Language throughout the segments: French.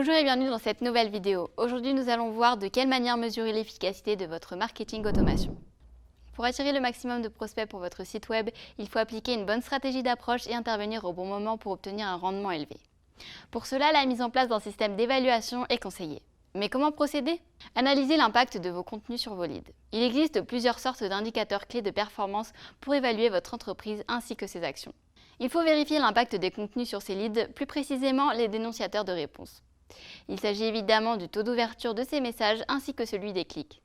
Bonjour et bienvenue dans cette nouvelle vidéo. Aujourd'hui, nous allons voir de quelle manière mesurer l'efficacité de votre marketing automation. Pour attirer le maximum de prospects pour votre site web, il faut appliquer une bonne stratégie d'approche et intervenir au bon moment pour obtenir un rendement élevé. Pour cela, la mise en place d'un système d'évaluation est conseillée. Mais comment procéder? Analysez l'impact de vos contenus sur vos leads. Il existe plusieurs sortes d'indicateurs clés de performance pour évaluer votre entreprise ainsi que ses actions. Il faut vérifier l'impact des contenus sur ces leads, plus précisément les dénonciateurs de réponse. Il s'agit évidemment du taux d'ouverture de ces messages ainsi que celui des clics.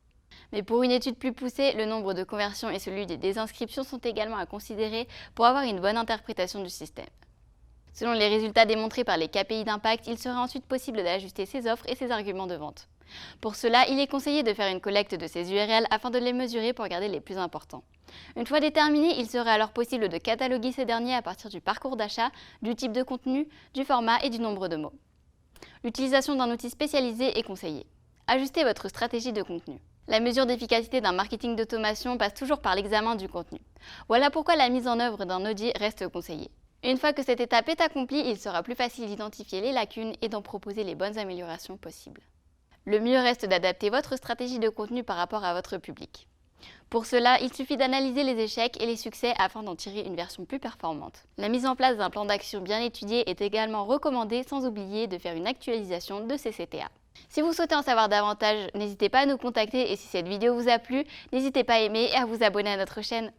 Mais pour une étude plus poussée, le nombre de conversions et celui des désinscriptions sont également à considérer pour avoir une bonne interprétation du système. Selon les résultats démontrés par les KPI d'impact, il sera ensuite possible d'ajuster ses offres et ses arguments de vente. Pour cela, il est conseillé de faire une collecte de ces URL afin de les mesurer pour garder les plus importants. Une fois déterminés, il sera alors possible de cataloguer ces derniers à partir du parcours d'achat, du type de contenu, du format et du nombre de mots. L'utilisation d'un outil spécialisé est conseillée. Ajustez votre stratégie de contenu. La mesure d'efficacité d'un marketing d'automation passe toujours par l'examen du contenu. Voilà pourquoi la mise en œuvre d'un audit reste conseillée. Une fois que cette étape est accomplie, il sera plus facile d'identifier les lacunes et d'en proposer les bonnes améliorations possibles. Le mieux reste d'adapter votre stratégie de contenu par rapport à votre public. Pour cela, il suffit d'analyser les échecs et les succès afin d'en tirer une version plus performante. La mise en place d'un plan d'action bien étudié est également recommandée, sans oublier de faire une actualisation de ces CTA. Si vous souhaitez en savoir davantage, n'hésitez pas à nous contacter et si cette vidéo vous a plu, n'hésitez pas à aimer et à vous abonner à notre chaîne.